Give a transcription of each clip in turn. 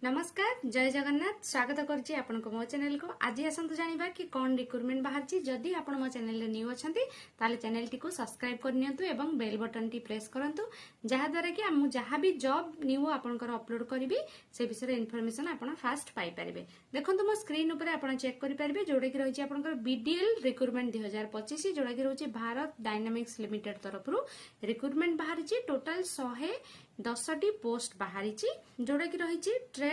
नमस्कार जय जगन्नाथ स्वागत करछि आपनको मो चैनल को। आज आसंतु जानिबा कि कोन रिक्रूटमेंट बाहरछि। जदि आपण मो चैनल रे न्यू अछंती ताले चैनल टी को सब्सक्राइब करनियंतु एवं बेल बटन टी प्रेस करंतु जहा द्वारा कि हम जहा भी जॉब न्यू आपनकर अपलोड करबी से विषय रे इन्फॉर्मेशन आपण फास्ट पाई परिबे। देखंतु मो स्क्रीन ऊपर आपण चेक करि परिबे जोडे कि रहिछि आपनकर बीडीएल रिक्रूटमेंट 2025 जोडा कि रहिछि भारत डायनामिक्स लिमिटेड तरफरु रिक्रूटमेंट बाहरछि। टोटल 110 पोस्ट बाहरछि जोडा कि रहिछि ट्रेड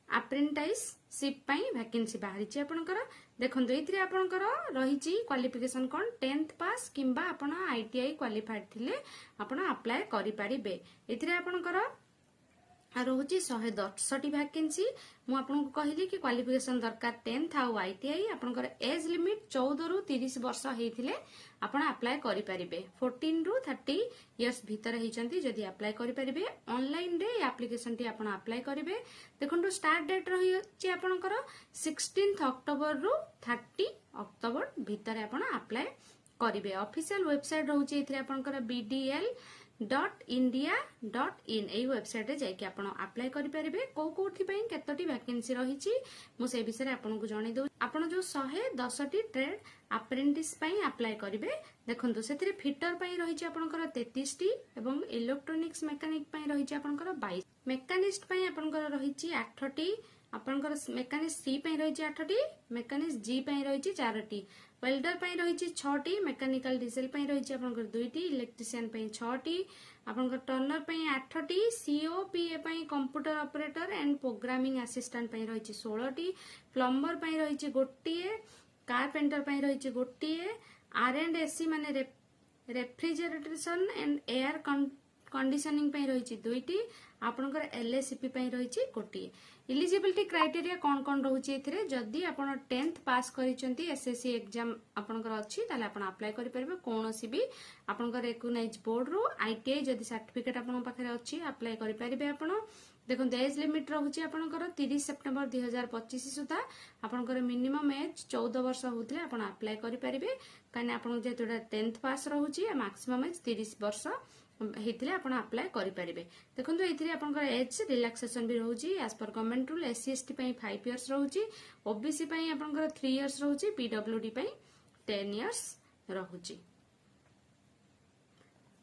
अप्रेंटिसशिप पई वैकेंसी बाहरछि आपनकर। देखंतु एथिरे आपनकर रहिछि क्वालिफिकेशन कोन 10th पास किंबा आपण आईटीआई क्वालिफाइड थिले आपण अप्लाई करि परिबे। एथिरे आपनकर रोची 110 वैकेंसी मु आपनको कहली कि क्वालिफिकेशन दरकार 10th आउ आईटीआई आपनकर एज लिमिट 14 रु 30 वर्ष हेथिले आपण अप्लाई करि परिबे। 14 रु 30 इयर्स भीतर हेचंती जदि अप्लाई करि परिबे। ऑनलाइन रे एप्लीकेशन टी आपण अप्लाई करिवे। देखंतु स्टार्ट डेट रहिछि आपनकर 16th अक्टोबर रु 30 अक्टोबर भीतर आपण अप्लाई करिवे। ऑफिशियल वेबसाइट रहउछि एथिरे आपनकर bdl.india.in ए वेबसाइट रे जायकि आपण अप्लाई करि परिबे। कोथि पई केतोटी वैकेंसी रहिछि मु से विषय आपनको जणै दउ। आपण जो 110 टी ट्रेड अप्रेंटिस पई अप्लाई करिवे। देखंतु सेथिरे फिटर पई रहिछि आपनकर 33 टी एवं इलेक्ट्रोनिक्स मैकेनिक पई रहिछि आपनकर 22। मैकेनिस्ट पई आपनकर रहिछि 8 टी। आपनकर मैकेनिस्ट सी पई रहिछि 8 टी। मैकेनिस्ट जी पई रहिछि 4 टी। वेल्डर पई रहिछि 6 टी। मैकेनिकल डीजल पई रहिछि आपनकर 2 टी। इलेक्ट्रिशियन पई 6 टी। आपनकर टर्नर पई 8 टी। सीओपीए पई computer operator and programming assistant पई रहिछि 16 टी। प्लम्बर पई रहिछि 1 टी। कारपेंटर पई रहिछि 1 टी। आर&एसी माने रेफ्रिजरेशन एंड एयर कंडीशनिंग पई रहिछि 2 टी। आपनकर एलएससीपी पई रहिछि 1 टी। एलिजिबिलिटी क्राइटेरिया कोन कोन रहउछि एथिरे। जदि आपण 10th पास करिसंती एसएससी एग्जाम आपनकर अछि ताले आपण अप्लाई करि परबे। कोनोसी भी आपनकर रिकॉग्नाइज बोर्ड रो आईटीआई जदि सर्टिफिकेट आपण पाखरे अछि अप्लाई करि परबे। आपण देखो एज लिमिट रहउछि आपनकर 30 सेप्टेम्बर 2025 सुधा आपनकर मिनिमम एज 14 वर्ष होतले आपण अप्लाई करि परबे। काने आपण जेतोडा 10th पास रहउछि मैक्सिमम एज 30 वर्ष हेतिले आपण अप्लाई करि परिबे। देखंतु एथिरे आपनकर एज रिलैक्सेशन भी रहउछि age per government rule. SC ST पई 5 इयर्स रहउछि। ओबीसी पई आपनकर 3 इयर्स रहउछि। पीडब्ल्यूडी पई 10 इयर्स रहउछि।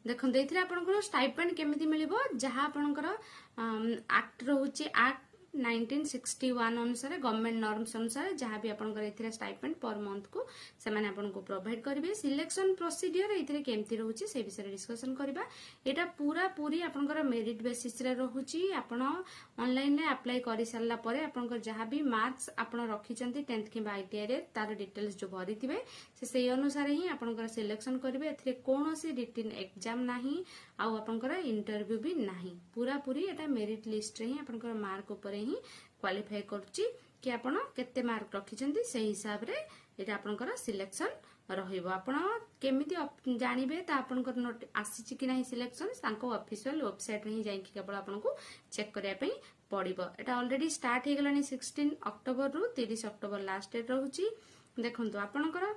देखंतु एथिरे आपनकर स्टाइपेंड केमिति मिलिबो जहा आपनकर एक्ट रहउछि एक्ट 1961 अनुसार गवर्नमेंट नॉर्म्स अनुसार जहां भी आपनकर एथिरे स्टाइपेंड पर मंथ को से माने आपनको प्रोवाइड करिवे। सिलेक्शन प्रोसीजर एथिरे केमति रहउछि से विषय डिस्कशन करबा। एटा पूरा पूरी आपनकर मेरिट बेसिस रे रहउछि। आपण ऑनलाइन रे अप्लाई करि सारला परे आपनकर जहां भी मार्क्स आपण रखिचंती 10th किबा आईटीआई रे तार डिटेल्स जो भरिथिबे से अनुसार ही आपनकर सिलेक्शन करिवे। एथिरे कोनोसी रिटन एग्जाम नाही आ आपनकर इंटरव्यू भी नाही। पूरा पूरी एटा मेरिट लिस्ट रे ही आपनकर मार्क ऊपर ही क्वालिफाई करछि कि आपण केते मार्क रखिचंती से हिसाब रे एटा आपनकर सिलेक्शन रहिबो। आपण केमिति जानिबे ता आपनकर नोट आसीछि कि नाही सिलेक्शन तांको ऑफिशियल वेबसाइट रे ही जाई कि केवल आपनको चेक करिया पई पड़िबो। एटा ऑलरेडी स्टार्ट हे गेलानी 16 अक्टोबर रु 30 अक्टोबर लास्ट डेट रहउछि। देखंतु आपनकर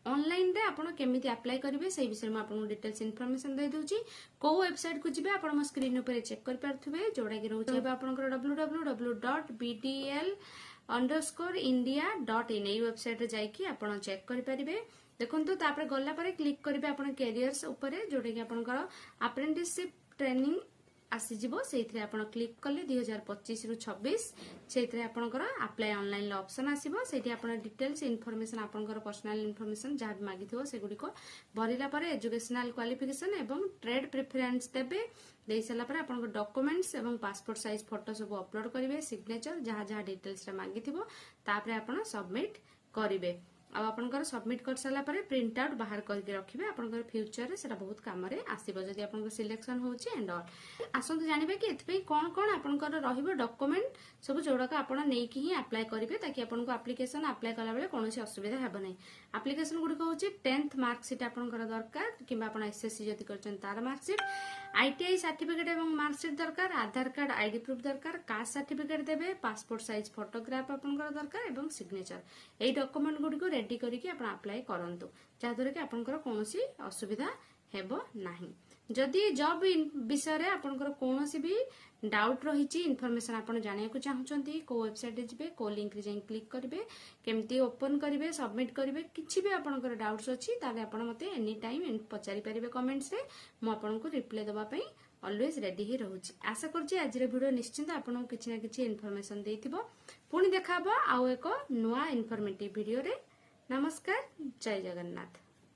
ऑनलाइन रे आपण केमिति अप्लाई करिवे से विषय में आपन डिटेल्स इन्फॉर्मेशन दे दोछि। को वेबसाइट को जिबे आपण स्क्रीन ऊपर चेक कर पारथुबे जोडा कि रहउछि आपनकर www.bdl_india.in ए वेबसाइट रे जाई कि आपण चेक करि परिबे। देखंतु तापर गल्ला परे क्लिक करिवे आपण कैरियर्स ऊपर जोडा कि आपनकर अप्रेंटिसशिप ट्रेनिंग आसी जिवो सेइथरे आपण क्लिक करले 2025 रु 26 सेइथरे आपनकर अप्लाई ऑनलाइन ऑप्शन आसीबो। सेठी आपण डिटेल्स इन्फॉर्मेशन आपनकर पर्सनल इन्फॉर्मेशन जहा मागिथिबो सेगुडी को भरिला परे एजुकेशनल क्वालिफिकेशन एवं ट्रेड प्रेफरेंस देबे। देई सला परे आपनकर डॉक्यूमेंट्स एवं पासपोर्ट साइज फोटो सब अपलोड करिवे। सिग्नेचर जहा जहा डिटेल्स रे मागिथिबो तापरे आपण सबमिट करिवे। आ आपनकर सबमिट कर साला परे प्रिंट आउट बाहर करके रखिबे। आपनकर फ्यूचर रे सेटा बहुत काम रे आसीबो जदि आपनकर सिलेक्शन होछि एंड ऑल। आसंतु जानिबे कि एथपे कोन कोन आपनकर रहिबो डॉक्यूमेंट सब जोडा का आपण नै कि ही अप्लाई करिवे ताकि आपनको एप्लीकेशन अप्लाई कला बेले कोनोसी असुविधा हेबो नै। एप्लीकेशन गुडी होछि 10th मार्कशीट आपनकर दरकार किबा आपण एसएससी जदि करछन तार मार्कशीट। आईटीआई सर्टिफिकेट एवं मार्कशीट दरकार। आधार कार्ड आईडी प्रूफ दरकार। कास्ट सर्टिफिकेट देबे। पासपोर्ट साइज फोटोग्राफ आपनकर दरकार एवं सिग्नेचर। एई डॉक्यूमेंट गुडी को रेडी करिकि आपण अप्लाई करंतु जहा द्वारा कि आपनकर कोनोसी असुविधा हेबो नाही। जदि जॉब विषय रे आपनकर कोनोसी भी डाउट रही इनफॉरमेशन आपन जानिया को चाहउचंती को वेबसाइट रे जिबे को लिंक रे जाई क्लिक करिवे केमती ओपन करिवे सबमिट करिवे किछि भी आपनकर डाउट्स अछि ताले आपन मते एनी टाइम पचारि परिवे कमेंट्स रे मो आपन को रिप्लाई दबा पई ऑलवेज रेडी ही रहउची। आशा करछि आज रे वीडियो निश्चिंत आपन को किछि ना किछि इनफॉरमेशन देइथिबो। पुणी देखाबो आउ एको नुवा इनफॉर्मेटिव वीडियो रे। नमस्कार, जय जगन्नाथ।